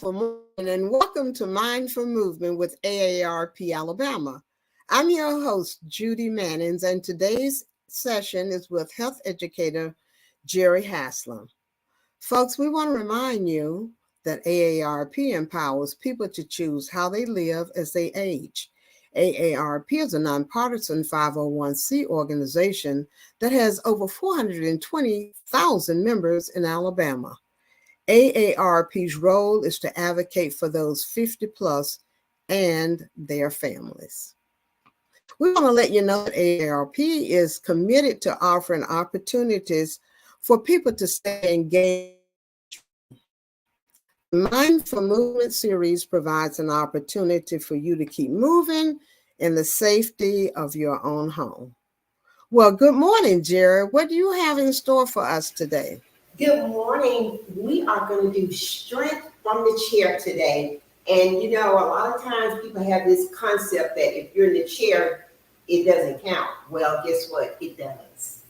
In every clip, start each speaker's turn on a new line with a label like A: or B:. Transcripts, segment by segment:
A: Wonderful morning and welcome to Mindful Movement with AARP Alabama. I'm your host, Judy Mannings, and today's session is with health educator Jerri Haslem. Folks, we want to remind you that AARP empowers people to choose how they live as they age. AARP is a nonpartisan 501c organization that has over 420,000 members in Alabama. AARP's role is to advocate for those 50 plus and their families. We want to let you know that AARP is committed to offering opportunities for people to stay engaged. The Mindful Movement series provides an opportunity for you to keep moving in the safety of your own home. Well, good morning, Jerri. What do you have in store for us today?
B: Good morning. We are going to do strength from the chair today. And a lot of times people have this concept that if you're in the chair, it doesn't count. Well, guess what? It does.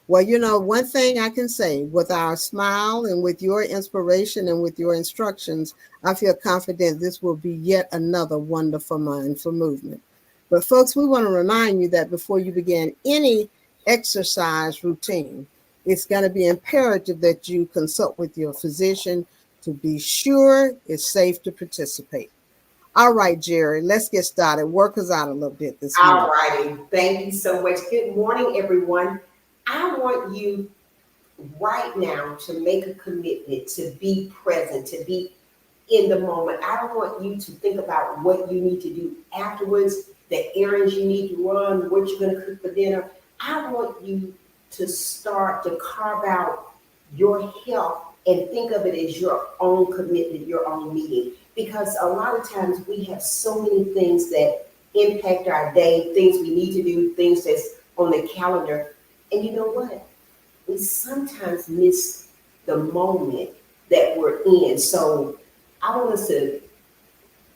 A: Well, one thing I can say with our smile and with your inspiration and with your instructions, I feel confident this will be yet another wonderful mindful movement. But folks, we want to remind you that before you begin any exercise routine, it's going to be imperative that you consult with your physician to be sure it's safe to participate. All right, Jerri, let's get started. Work us out a little bit this morning.
B: All righty. Thank you so much. Good morning, everyone. I want you right now to make a commitment to be present, to be in the moment. I don't want you to think about what you need to do afterwards, the errands you need to run, what you're going to cook for dinner. I want you to start to carve out your health and think of it as your own commitment, your own meeting. Because a lot of times we have so many things that impact our day, things we need to do, things that's on the calendar. And you know what? We sometimes miss the moment that we're in. So I want us to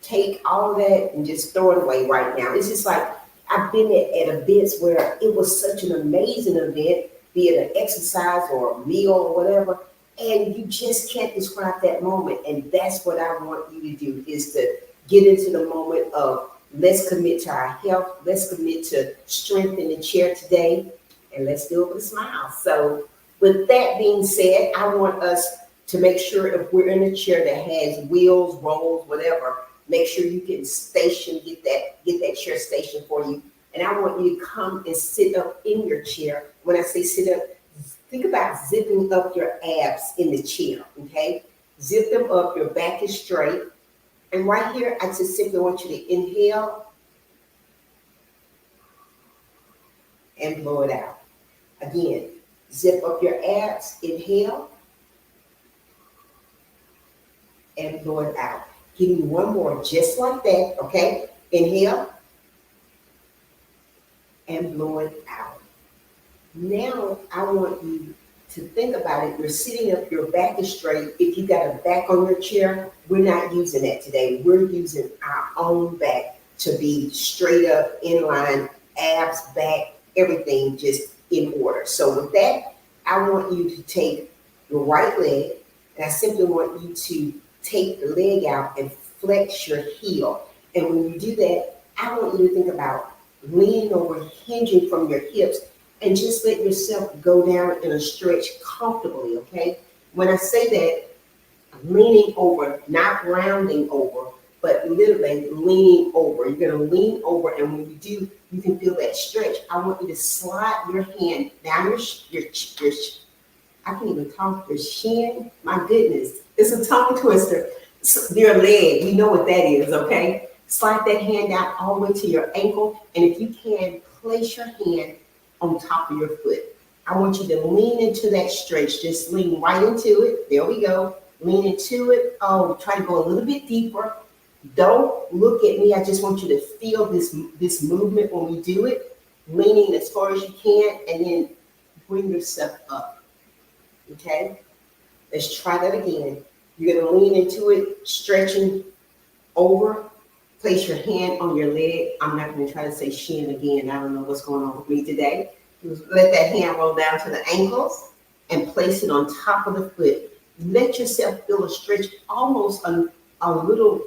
B: take all of that and just throw it away right now. It's just like I've been at events where it was such an amazing event, be it an exercise or a meal or whatever, and you just can't describe that moment. And that's what I want you to do, is to get into the moment of let's commit to our health, let's commit to strength in the chair today, and let's do it with a smile. So with that being said, I want us to make sure if we're in a chair that has wheels, rolls, whatever, make sure you can get that chair stationed for you. And I want you to come and sit up in your chair. When I say sit up, think about zipping up your abs in the chair, okay? Zip them up, your back is straight. And right here, I just simply want you to inhale and blow it out. Again, zip up your abs, inhale, and blow it out. Give me one more, just like that, okay? Inhale, and blow it out. Now, I want you to think about it. You're sitting up, your back is straight. If you got a back on your chair, we're not using that today. We're using our own back to be straight up, in line, abs, back, everything just in order. So with that, I want you to take your right leg, and I simply want you to take the leg out and flex your heel. And when you do that, I want you to think about leaning over, hinging from your hips, and just let yourself go down in a stretch comfortably, okay? When I say that, leaning over, not rounding over, but literally leaning over. You're going to lean over, and when you do, you can feel that stretch. I want you to slide your hand down your I can't even talk, your shin. My goodness, it's a tongue twister. So your leg, you know what that is, okay? Slide that hand down all the way to your ankle, and if you can, place your hand on top of your foot. I want you to lean into that stretch. Just lean right into it. There we go. Lean into it. Oh, try to go a little bit deeper. Don't look at me. I just want you to feel this movement when we do it. Leaning as far as you can, and then bring yourself up. Okay? Let's try that again. You're going to lean into it, stretching over. Place your hand on your leg. I'm not going to try to say shin again. I don't know what's going on with me today. Let that hand roll down to the ankles and place it on top of the foot. let yourself feel a stretch, almost a little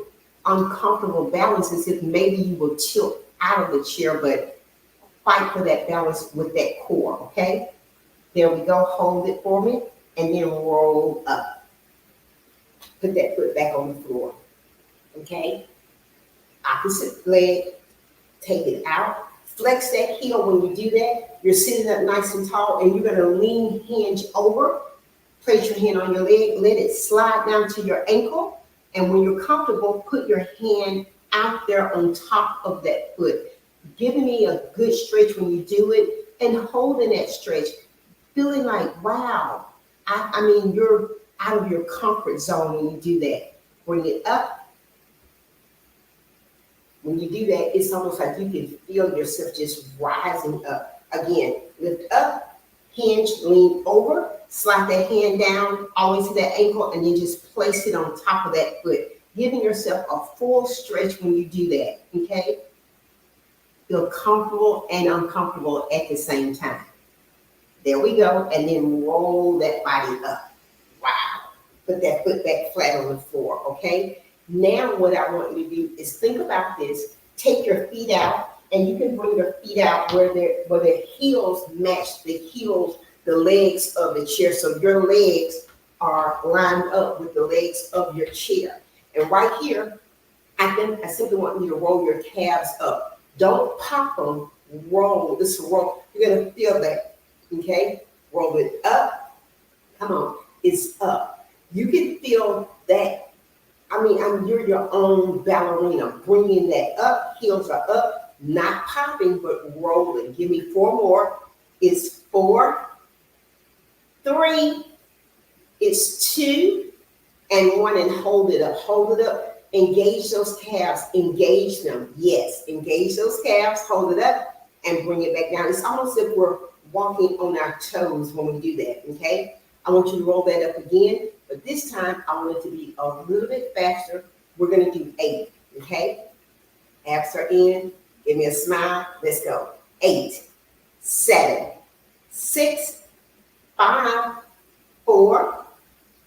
B: uncomfortable balance, as if maybe you will tilt out of the chair, but fight for that balance with that core, okay? There we go, hold it for me, and then roll up. Put that foot back on the floor, okay? Opposite leg, take it out. Flex that heel. When you do that, you're sitting up nice and tall, and you're gonna lean, hinge over, place your hand on your leg, let it slide down to your ankle, and when you're comfortable, put your hand out there on top of that foot, giving me a good stretch when you do it, and holding that stretch, feeling like, wow, I mean, you're out of your comfort zone when you do that. Bring it up. When you do that, it's almost like you can feel yourself just rising up. Again, lift up, hinge, lean over, slide that hand down all the way to that ankle, and then just place it on top of that foot, giving yourself a full stretch when you do that, okay? Feel comfortable and uncomfortable at the same time. There we go, and then roll that body up. Wow. Put that foot back flat on the floor, okay? Now what I want you to do is think about this. Take your feet out, and you can bring your feet out where the heels match the heels, the legs of the chair. So your legs are lined up with the legs of your chair. And right here, I simply want you to roll your calves up. Don't pop them, roll. This roll. You're gonna feel that, okay? Roll it up. Come on, it's up. You can feel that. You're your own ballerina, bringing that up, heels are up, not popping, but rolling. Give me 4 more. It's 4, 3, it's 2, and 1, and hold it up, hold it up. Engage those calves, engage them. Yes, engage those calves, hold it up, and bring it back down. It's almost as if we're walking on our toes when we do that, okay? I want you to roll that up again. But this time, I want it to be a little bit faster. We're going to do 8, okay? Abs are in. Give me a smile. Let's go. 8, 7, 6, 5, 4,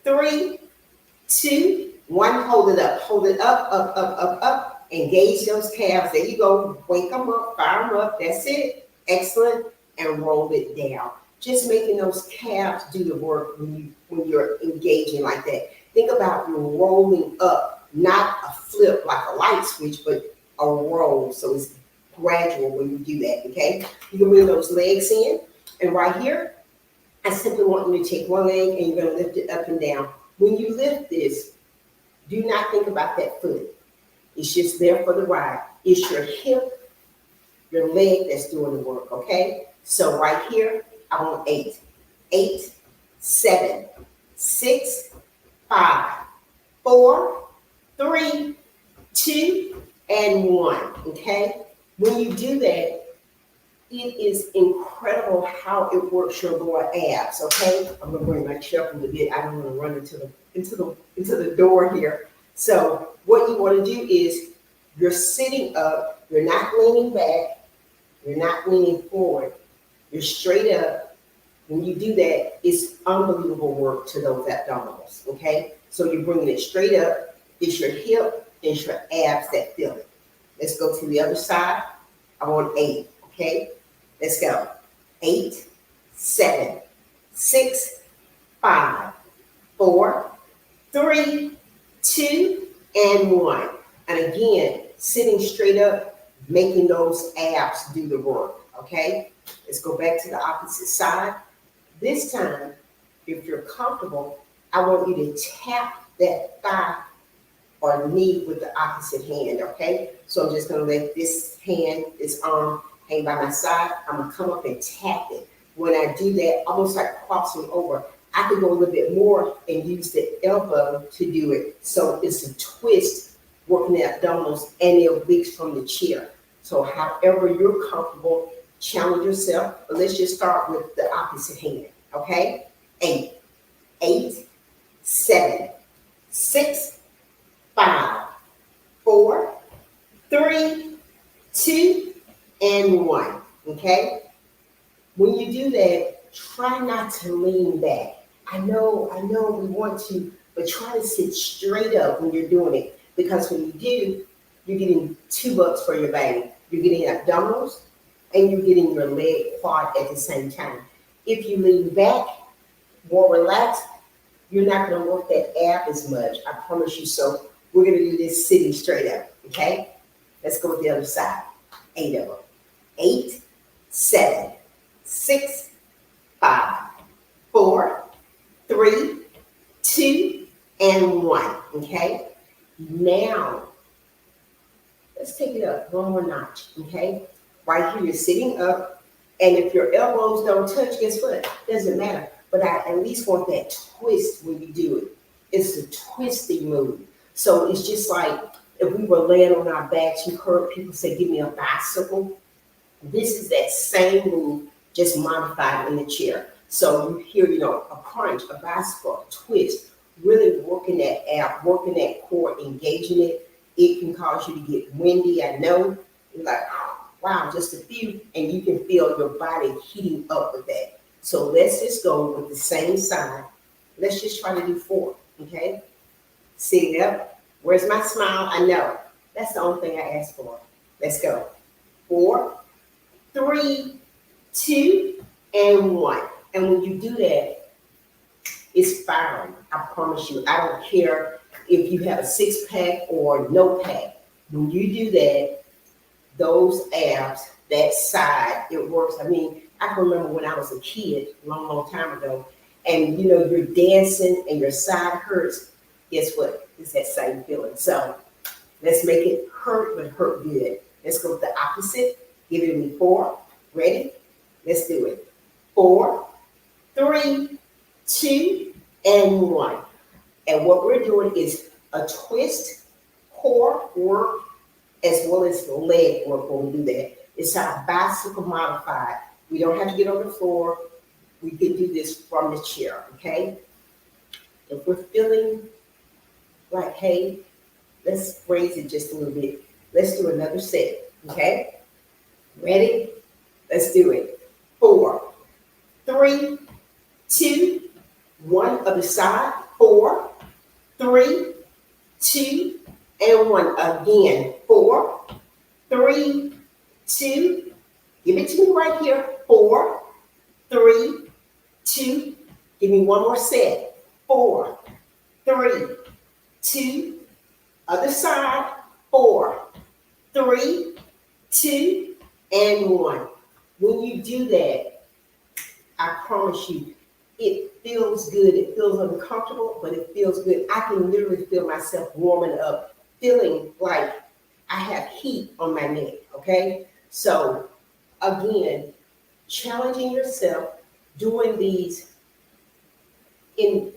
B: 3, 2, 1. Hold it up. Hold it up, up, up, up, up. Engage those calves. There you go. Wake them up. Fire them up. That's it. Excellent. And roll it down. Just making those calves do the work when you're engaging like that. Think about you rolling up, not a flip like a light switch, but a roll. So it's gradual when you do that, okay? You can bring those legs in. And right here, I simply want you to take one leg and you're going to lift it up and down. When you lift this, do not think about that foot. It's just there for the ride. It's your hip, your leg that's doing the work, okay? So right here, I want 8, 8, 7, 6, 5, 4, 3, 2, and 1, okay? When you do that, it is incredible how it works your lower abs, okay? I'm gonna bring my chair up a little bit. I don't wanna run into the door here. So what you wanna do is you're sitting up, you're not leaning back, you're not leaning forward, you're straight up. When you do that, it's unbelievable work to those abdominals, okay? So you're bringing it straight up. It's your hip, it's your abs that feel it. Let's go to the other side. I want 8, okay? Let's go. 8, 7, 6, 5, 4, 3, 2, and 1. And again, sitting straight up, making those abs do the work, okay? Let's go back to the opposite side. This time, if you're comfortable, I want you to tap that thigh or knee with the opposite hand, okay? So I'm just gonna let this hand, this arm, hang by my side. I'm gonna come up and tap it. When I do that, almost like crossing over, I can go a little bit more and use the elbow to do it. So it's a twist, working the abdominals and the obliques from the chair. So however you're comfortable, challenge yourself. But let's just start with the opposite hand, okay? 8, 8, 7, 6, 5, 4, 3, 2, and 1, okay? When you do that, try not to lean back. I know we want to, but try to sit straight up when you're doing it. Because when you do, you're getting $2 for your bang. You're getting abdominals and you're getting your leg quad at the same time. If you lean back, more relaxed, you're not going to work that ab as much. I promise you. So we're going to do this sitting straight up. Okay? Let's go with the other side. 8 of them. 8, 7, 6, 5, 4, 3, 2, and 1. Okay? Now, let's take it up one more notch. Okay? Right here, you're sitting up, and if your elbows don't touch, guess what? Doesn't matter. But I at least want that twist when you do it. It's a twisting move. So it's just like if we were laying on our backs, you heard people say, give me a bicycle. This is that same move, just modified in the chair. So you hear, a crunch, a bicycle, a twist, really working that ab, working that core, engaging it. It can cause you to get windy. I know. You're like, oh, wow, just a few, and you can feel your body heating up with that. So let's just go with the same side. Let's just try to do 4, okay? Sitting up. Where's my smile? I know. That's the only thing I asked for. Let's go. 4, 3, 2, and 1. And when you do that, it's firing. I promise you. I don't care if you have a 6-pack or no pack. When you do that, those abs, that side, it works. I mean, I can remember when I was a kid, a long, long time ago, and you're dancing and your side hurts. Guess what? It's that same feeling. So let's make it hurt, but hurt good. Let's go with the opposite. Give it to me. 4. Ready? Let's do it. 4, 3, 2, and 1. And what we're doing is a twist, core work, as well as leg work when we do that. It's our bicycle modified. We don't have to get on the floor. We can do this from the chair, okay? If we're feeling like, hey, let's raise it just a little bit. Let's do another set, okay? Ready? Let's do it. 4, 3, 2, 1. Other side. 4, 3, 2, and 1. Again. 4, 3, 2. Give it to me right here. 4, 3, 2. Give me one more set. 4, 3, 2. Other side. 4, 3, 2, and 1. When you do that, I promise you, it feels good. It feels uncomfortable, but it feels good. I can literally feel myself warming up, feeling like I have heat on my neck, okay? So again, challenging yourself, doing these in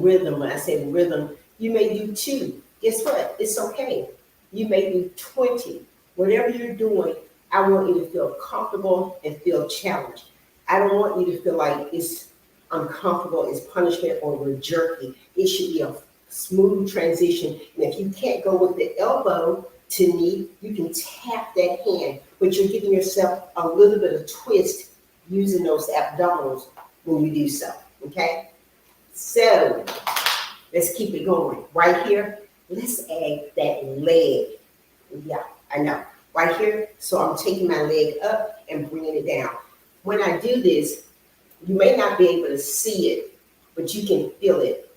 B: rhythm. When I say rhythm, you may do 2. Guess what? It's okay. You may do 20. Whatever you're doing, I want you to feel comfortable and feel challenged. I don't want you to feel like it's uncomfortable, it's punishment, or we're jerky. It should be a smooth transition. And if you can't go with the elbow to knee, you can tap that hand, but you're giving yourself a little bit of twist using those abdominals when you do so, okay? So let's keep it going. Right here, let's add that leg. Yeah, I know. Right here, so I'm taking my leg up and bringing it down. When I do this, you may not be able to see it, but you can feel it.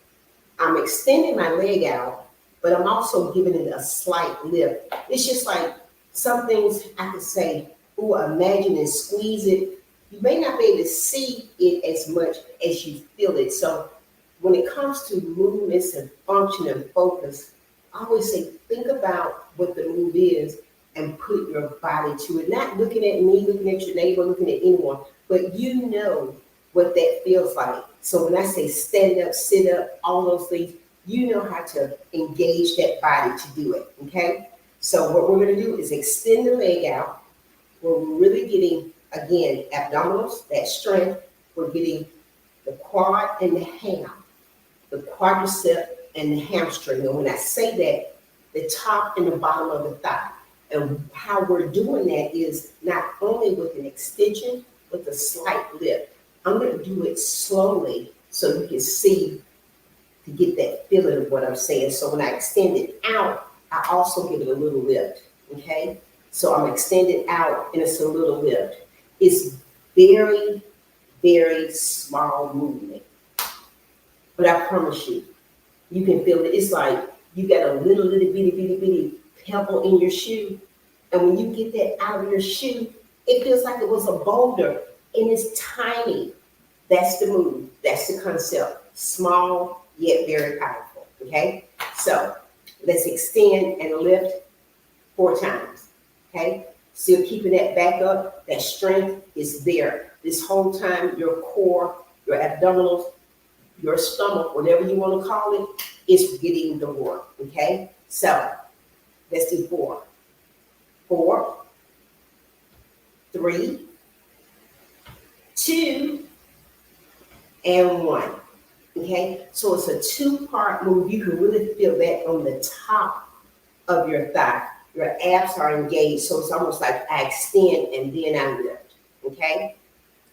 B: I'm extending my leg out, but I'm also giving it a slight lift. It's just like some things I could say, oh, imagine and squeeze it. You may not be able to see it as much as you feel it. So when it comes to movements and function and focus, I always say, think about what the move is and put your body to it. Not looking at me, looking at your neighbor, looking at anyone, but you know what that feels like. So when I say stand up, sit up, all those things, you know how to engage that body to do it, okay? So what we're gonna do is extend the leg out. We're really getting, again, abdominals, that strength. We're getting the quad and the ham, the quadricep and the hamstring. And when I say that, the top and the bottom of the thigh. And how we're doing that is not only with an extension, with a slight lift. I'm going to do it slowly so you can see to get that feeling of what I'm saying. So when I extend it out, I also give it a little lift, okay? So I'm extended out and it's a little lift. It's very, very small movement. But I promise you, you can feel it. It's like you got a little bitty pebble in your shoe. And when you get that out of your shoe, it feels like it was a boulder and it's tiny. That's the move. That's the concept. Small, yet very powerful. Okay? So let's extend and lift 4 times. Okay? Still keeping that back up. That strength is there. This whole time, your core, your abdominals, your stomach, whatever you want to call it, is getting the work. Okay? So let's do 4. 4, 3, 2, and 1. Okay, so it's a 2-part move. You can really feel that on the top of your thigh. Your abs are engaged, so it's almost like I extend and then I lift. Okay,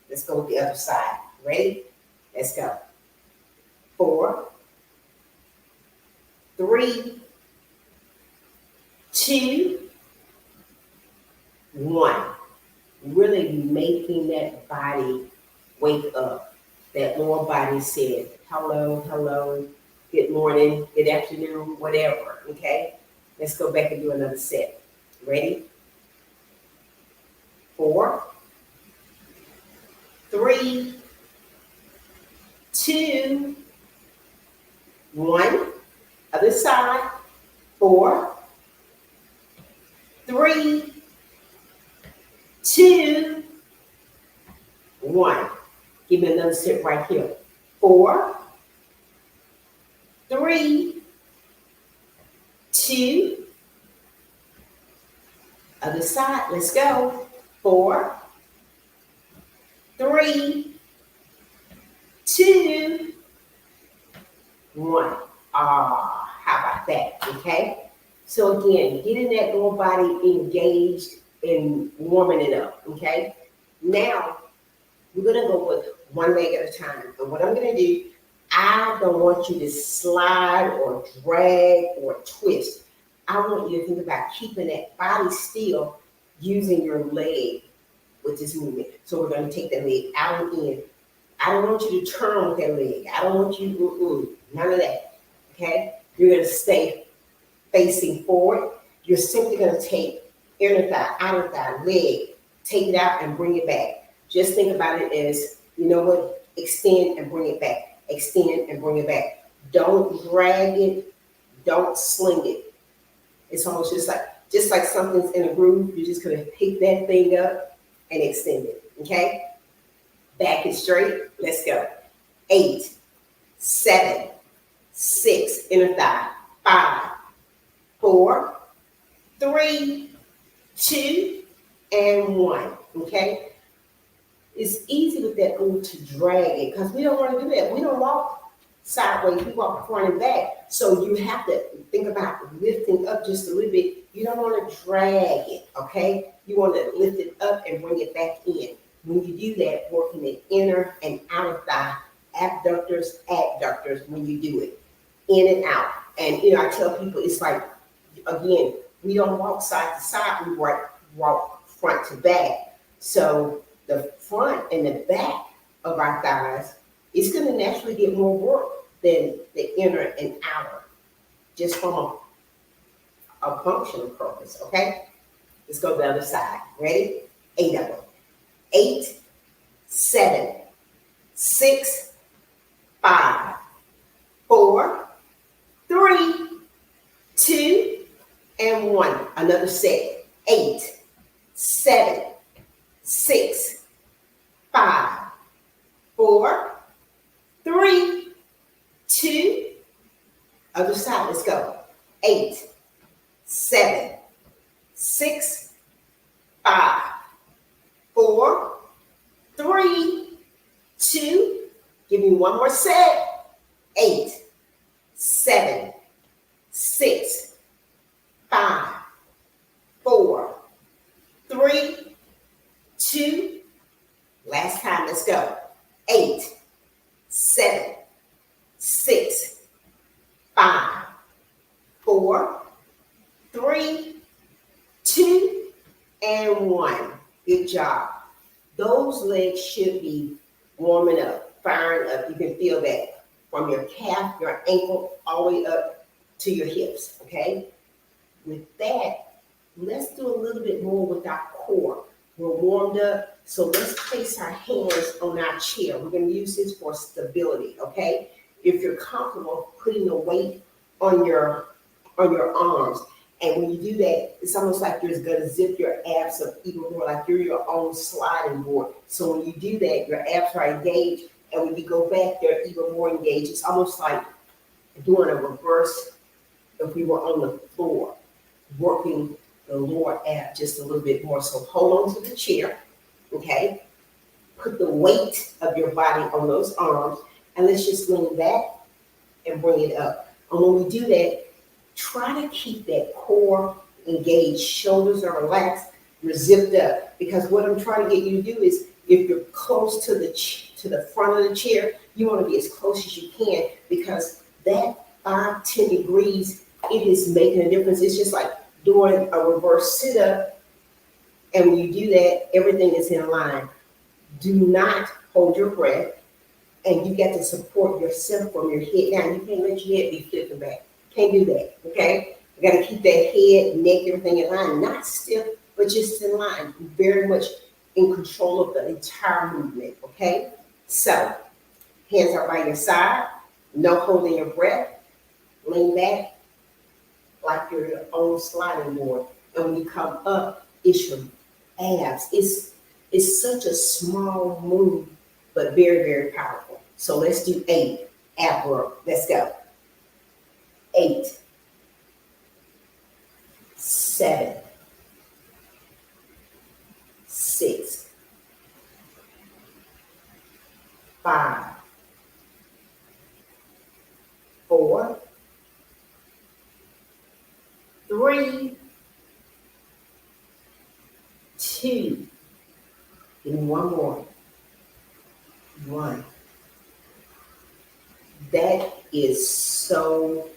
B: let's go with the other side. Ready? Let's go. 4, 3, 2, 1. Really making that body wake up. That lower body said, hello, hello, good morning, good afternoon, whatever, okay? Let's go back and do another set. Ready? 4, 3, 2, 1. Other side. 4, 3, 2, 1. Give me another set right here. 4, 3, 2. Other side. Let's go. 4, 3, 2, 1. How about that? Okay. So again, getting that lower body engaged and warming it up. Okay. Now we're gonna go with one leg at a time. And what I'm gonna do, I don't want you to slide or drag or twist. I want you to think about keeping that body still using your leg with this movement. So we're gonna take that leg out and in. I don't want you to turn with that leg. I don't want you, none of that, okay? You're gonna stay facing forward. You're simply gonna take inner thigh, outer thigh, leg, take it out and bring it back. Just think about it as, you know what, extend and bring it back. Extend and bring it back. Don't drag it, don't sling it. It's almost just like something's in a groove, you're just gonna pick that thing up and extend it, okay? Back is straight, let's go. 8, 7, 6, inner thigh, 5, 4, 3, 2, and 1, okay? It's easy with that move to drag it because we don't want to do that. We don't walk sideways, we walk front and back. So you have to think about lifting up just a little bit. You don't want to drag it, okay? You want to lift it up and bring it back in. When you do that, working the inner and outer thigh, abductors, adductors, when you do it, in and out. And, you know, I tell people, it's like, again, we don't walk side to side, we walk front to back. So the front and the back of our thighs, it's going to naturally get more work than the inner and outer, just from a functional purpose, okay? Let's go to the other side. Ready? 8 of them. 8, 7, 6, 5, 4, 3, 2, and 1. Another set. 8, 7, 6, 5, 4, 3, 2. Other side. Let's go. 8, 7, 6, 5, 4, 3, 2. Give me one more set. 8, 7, 6, 5, 4, 3, 2. Last time, let's go. 8, 7, 4, 3, 2, and 1. Good job. Those legs should be warming up, firing up. You can feel that from your calf, your ankle, all the way up to your hips, okay? With that, let's do a little bit more with our core. We're warmed up, so let's place our hands on our chair. We're going to use this for stability, okay? If you're comfortable putting the weight on your arms, and when you do that, it's almost like you're going to zip your abs up even more, like you're your own sliding board. So when you do that, your abs are engaged, and when you go back, they're even more engaged. It's almost like doing a reverse if we were on the floor, working the lower ab just a little bit more. So hold on to the chair, okay? Put the weight of your body on those arms, and let's just lean back and bring it up. And when we do that, try to keep that core engaged. Shoulders are relaxed, you're zipped up. Because what I'm trying to get you to do is, if you're close to the front of the chair, you want to be as close as you can, because that 5-10 degrees, it is making a difference. It's just like doing a reverse sit-up, and when you do that, everything is in line. Do not hold your breath, and you got to support yourself from your head down. You can't let your head be flipping back. Can't do that, okay? You got to keep that head, neck, everything in line. Not stiff, but just in line. Very much in control of the entire movement, okay? So, hands are by your side. No holding your breath. Lean back like you're your own sliding board. And when you come up, it's your abs. It's such a small move, but very, very powerful. So let's do 8 ab work. Let's go. 8, 7, 6, 5, 4, 3, 2, and one more. 1. That is so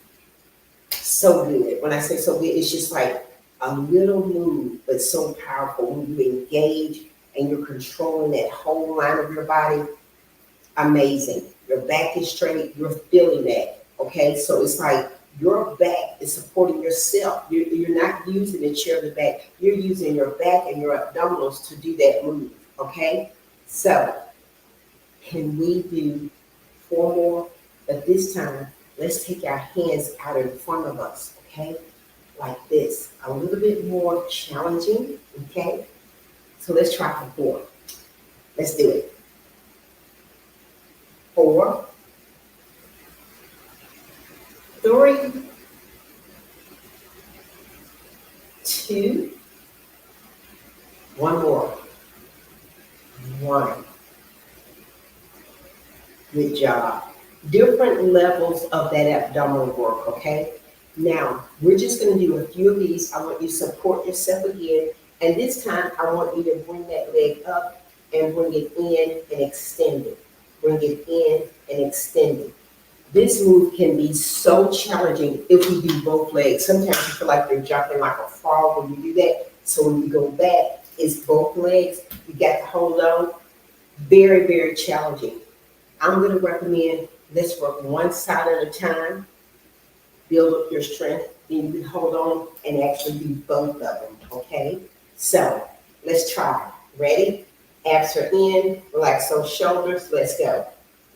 B: good. When I say so good, it's just like a little move, but so powerful. When you engage and you're controlling that whole line of your body, amazing. Your back is straight, you're feeling that, okay? So it's like your back is supporting yourself. You're not using the chair of the back. You're using your back and your abdominals to do that move, okay? So can we do 4 more? But this time, let's take our hands out in front of us, okay? Like this. A little bit more challenging, okay? So let's try for 4. Let's do it. 4, 3, 2, one more. 1. Good job. Different levels of that abdominal work, okay? Now, we're just going to do a few of these. I want you to support yourself again. And this time, I want you to bring that leg up and bring it in and extend it. Bring it in and extend it. This move can be so challenging if we do both legs. Sometimes you feel like you're jumping like a frog when you do that. So when you go back, it's both legs. You got to hold on. Very, very challenging. I'm going to recommend let's work one side at a time, build up your strength, then you can hold on and actually do both of them, okay? So let's try. Ready? Abs are in, relax those shoulders, let's go,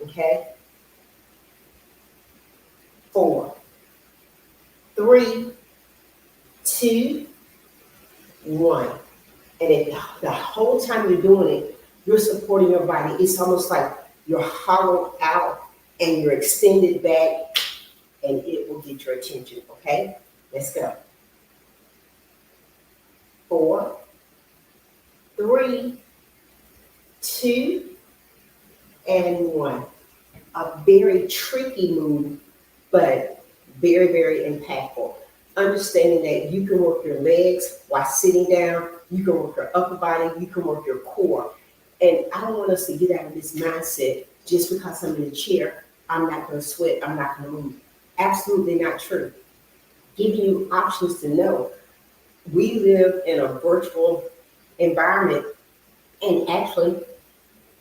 B: okay? 4, 3, 2, 1. And the whole time you're doing it, you're supporting your body. It's almost like you're hollowed out and you're extended back, and it will get your attention, okay? Let's go. 4, 3, 2, and 1. A very tricky move, but very, very impactful. Understanding that you can work your legs while sitting down, you can work your upper body, you can work your core. And I don't want us to get out of this mindset, just because I'm in a chair, I'm not going to sweat, I'm not going to move. Absolutely not true. giving you options to know. We live in a virtual environment, and actually,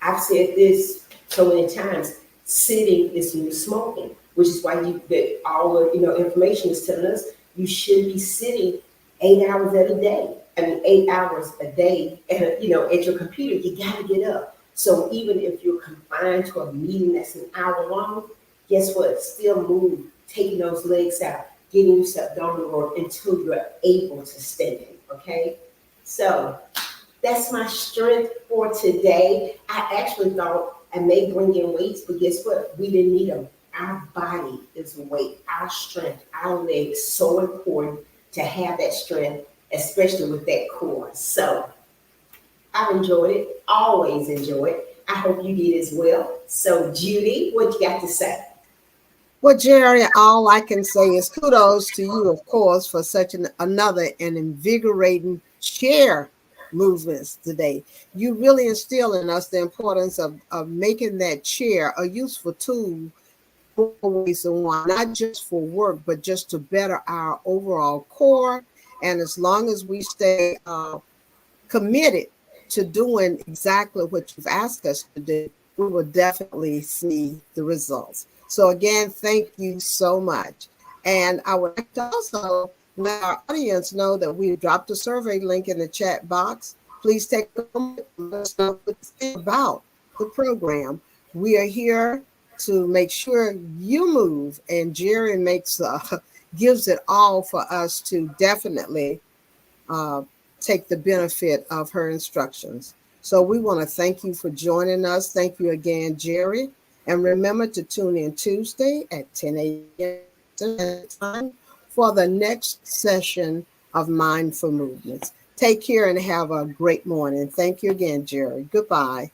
B: I've said this so many times, sitting is new smoking, which is why that all the information is telling us you should be sitting 8 hours at a day. I mean, 8 hours a day at at your computer. You got to get up. So even if you're confined to a meeting that's an hour long, guess what? Still move, taking those legs out, getting yourself down the road until you're able to stand. Okay, so that's my strength for today. I actually thought I may bring in weights, but guess what? We didn't need them. Our body is weight, our strength, our legs, so important to have that strength, especially with that core. So I've enjoyed it, always enjoy it. I hope you did as well. So Judy, what you got to say?
A: Well, Jerry, all I can say is kudos to you, of course, for such another and invigorating chair movements today. You really instill in us the importance of making that chair a useful tool for ways than one, not just for work, but just to better our overall core. And as long as we stay committed to doing exactly what you've asked us to do, we will definitely see the results. So again, thank you so much. And I would like to also let our audience know that we dropped a survey link in the chat box. Please take a moment and let us know what you think about the program. We are here to make sure you move, and Jerri makes gives it all for us to definitely uh, take the benefit of her instructions. So we want to thank you for joining us. Thank you again, Jerri. And remember to tune in Tuesday at 10 a.m. time for the next session of Mindful Movements. Take care and have a great morning. Thank you again, Jerri. Goodbye.